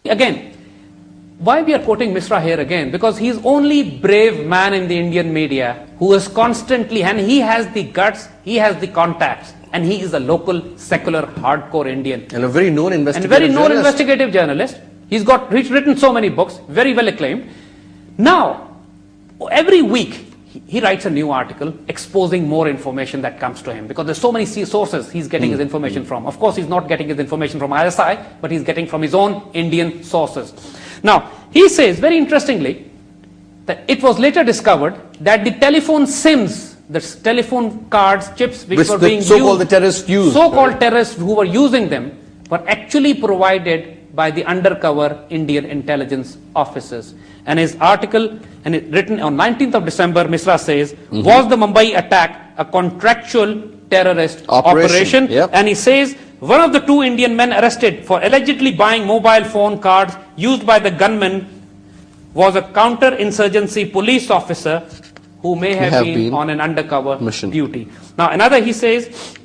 Again, why we are quoting Misra here again? Because he is only brave man in the Indian media who is constantly, and he has the guts, he has the contacts, and he is a local, secular, hardcore Indian. And a very known investigative journalist. He's written so many books, very well acclaimed. Now, every week, he writes a new article exposing more information that comes to him, because there's so many sources he's getting his information from. Of course, he's not getting his information from ISI, but he's getting from his own Indian sources. Now, he says, very interestingly, that it was later discovered that the telephone SIMs, the telephone cards, chips which were being used, so-called terrorists who were using them, were actually provided by the undercover Indian intelligence officers. And his article, and it written on 19th of December, Misra says, was the Mumbai attack a contractual terrorist operation? Yep. And he says, one of the two Indian men arrested for allegedly buying mobile phone cards used by the gunman was a counter-insurgency police officer who may have been on an undercover mission duty. Now another, he says,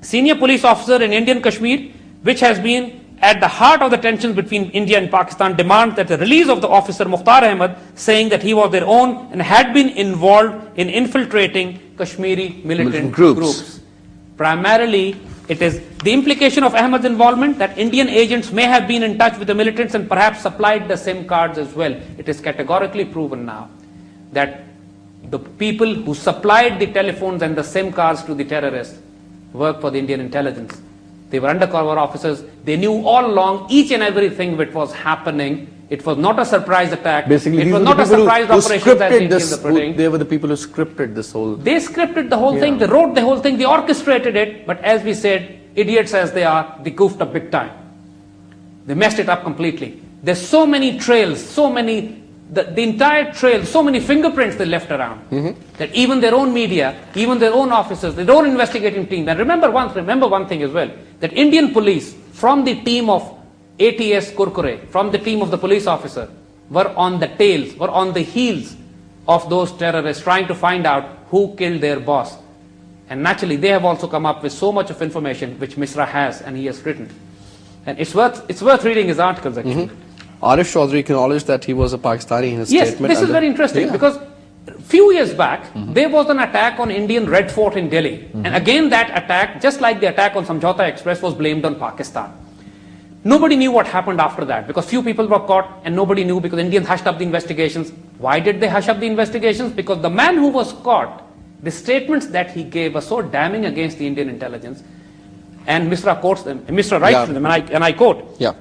senior police officer in Indian Kashmir, which has been at the heart of the tensions between India and Pakistan, demands that the release of the officer Mukhtar Ahmed, saying that he was their own and had been involved in infiltrating Kashmiri militant groups. Primarily, it is the implication of Ahmed's involvement that Indian agents may have been in touch with the militants and perhaps supplied the SIM cards as well. It is categorically proven now that the people who supplied the telephones and the SIM cards to the terrorists worked for the Indian intelligence. They were undercover officers. They knew all along each and everything which was happening. It was not a surprise attack. Basically, it was not a surprise operation. They were the people who scripted this whole. They scripted the whole thing. They wrote the whole thing. They orchestrated it. But as we said, idiots as they are, they goofed up big time. They messed it up completely. There's so many trails, so many. The entire trail, so many fingerprints they left around, that even their own media, even their own officers, their own investigating team. And remember one thing as well, that Indian police, from the team of ATS Kurkure, from the team of the police officer, were on the tails, were on the heels of those terrorists, trying to find out who killed their boss. And naturally, they have also come up with so much of information which Misra has and he has written. And it's worth reading his articles actually. Arif Chaudhry acknowledged that he was a Pakistani in his statement. Yes, this is very interesting because a few years back, there was an attack on Indian Red Fort in Delhi. And again that attack, just like the attack on Samjhauta Express, was blamed on Pakistan. Nobody knew what happened after that because few people were caught and nobody knew because Indians hushed up the investigations. Why did they hush up the investigations? Because the man who was caught, the statements that he gave were so damning against the Indian intelligence. And Misra quotes them, Misra writes to them, and I quote. Yeah.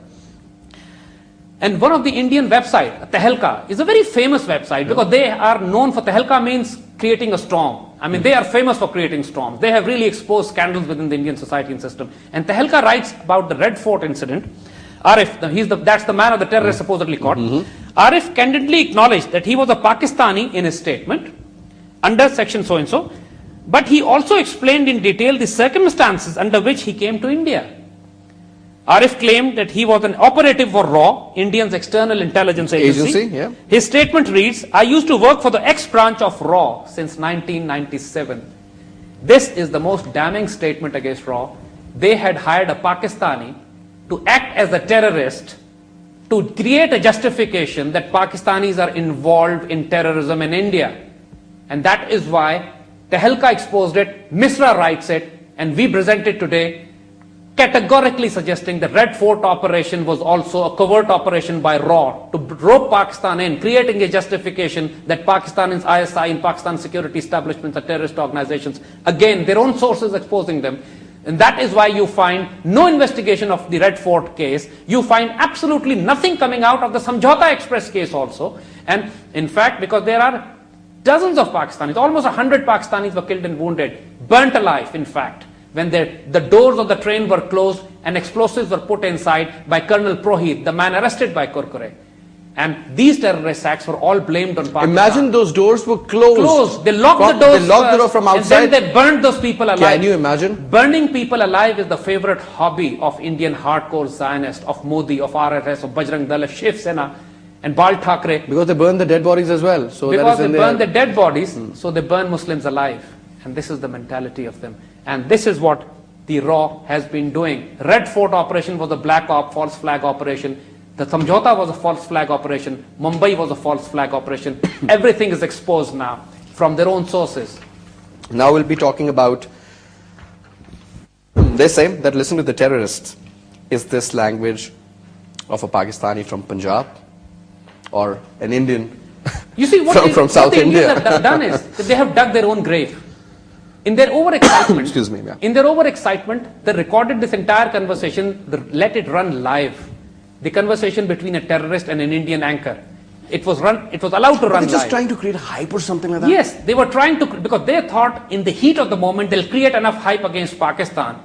And one of the Indian website, Tehelka, is a very famous website because they are known for, Tehelka means creating a storm. I mean, they are famous for creating storms. They have really exposed scandals within the Indian society and system. And Tehelka writes about the Red Fort incident. Arif, that's the man of the terrorist supposedly caught. Arif candidly acknowledged that he was a Pakistani in his statement under section so-and-so. But he also explained in detail the circumstances under which he came to India. Arif claimed that he was an operative for RAW, Indian's external intelligence agency. His statement reads, I used to work for the X-branch of RAW since 1997. This is the most damning statement against RAW. They had hired a Pakistani to act as a terrorist to create a justification that Pakistanis are involved in terrorism in India. And that is why Tehelka exposed it, Misra writes it, and we present it today, categorically suggesting the Red Fort operation was also a covert operation by RAW to rope Pakistan in, creating a justification that Pakistan's ISI and Pakistan security establishments are terrorist organizations. Again, their own sources exposing them. And that is why you find no investigation of the Red Fort case. You find absolutely nothing coming out of the Samjhauta Express case also. And in fact, because there are dozens of Pakistanis, almost 100 Pakistanis were killed and wounded, burnt alive in fact, when the doors of the train were closed and explosives were put inside by Colonel Prohit, the man arrested by Kurkure. And these terrorist acts were all blamed on Pakistan. Imagine those doors were closed. They locked the doors the door from outside. And then they burned those people alive. Can you imagine? Burning people alive is the favorite hobby of Indian hardcore Zionists, of Modi, of RSS, of Bajrang Dal, of Shiv Sena, and Bal Thackeray. Because they burn the dead bodies as well. So because they burn the dead bodies, so they burn Muslims alive. And this is the mentality of them. And this is what the RAW has been doing. Red Fort operation was a black op, false flag operation. The Samjhauta was a false flag operation. Mumbai was a false flag operation. Everything is exposed now from their own sources. Now we'll be talking about, they say that listen to the terrorists is this language of a Pakistani from Punjab or an Indian You see, from South the India. Indians have done is that they have dug their own grave. In their overexcitement, Excuse me, yeah. in their overexcitement, they recorded this entire conversation, let it run live. The conversation between a terrorist and an Indian anchor. It was allowed to run live. They're just trying to create a hype or something like that? Yes, they were trying to, because they thought in the heat of the moment they'll create enough hype against Pakistan,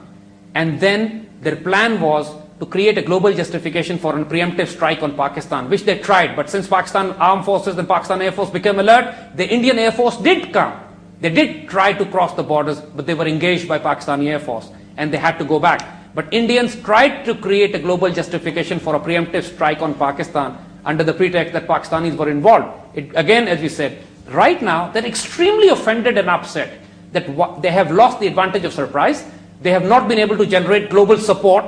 and then their plan was to create a global justification for a preemptive strike on Pakistan, which they tried. But since Pakistan Armed Forces and Pakistan Air Force became alert, the Indian Air Force did come. They did try to cross the borders, but they were engaged by Pakistani Air Force, and they had to go back. But Indians tried to create a global justification for a preemptive strike on Pakistan under the pretext that Pakistanis were involved. Again, as we said, right now, they're extremely offended and upset that they have lost the advantage of surprise. They have not been able to generate global support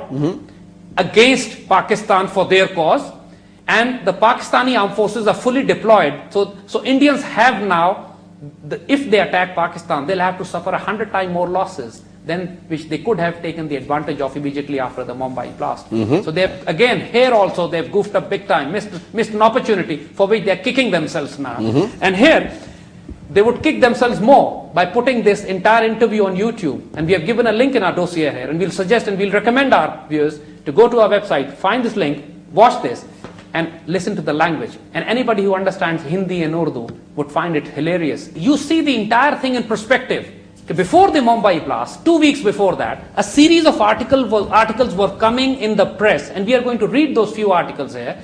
against Pakistan for their cause. And the Pakistani armed forces are fully deployed. So Indians have now, if they attack Pakistan, they'll have to suffer 100 times more losses than which they could have taken the advantage of immediately after the Mumbai blast. So they've, again, here also they've goofed up big time, missed an opportunity for which they're kicking themselves now. And here, they would kick themselves more by putting this entire interview on YouTube. And we have given a link in our dossier here, and we'll suggest and we'll recommend our viewers to go to our website, find this link, watch this, and listen to the language. And anybody who understands Hindi and Urdu would find it hilarious. You see the entire thing in perspective. Before the Mumbai blast, 2 weeks before that, a series of articles were coming in the press, and we are going to read those few articles here.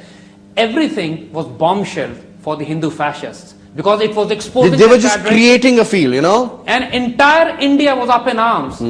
Everything was bombshelled for the Hindu fascists, because it was exposing They were just creating a feel, you know? And entire India was up in arms.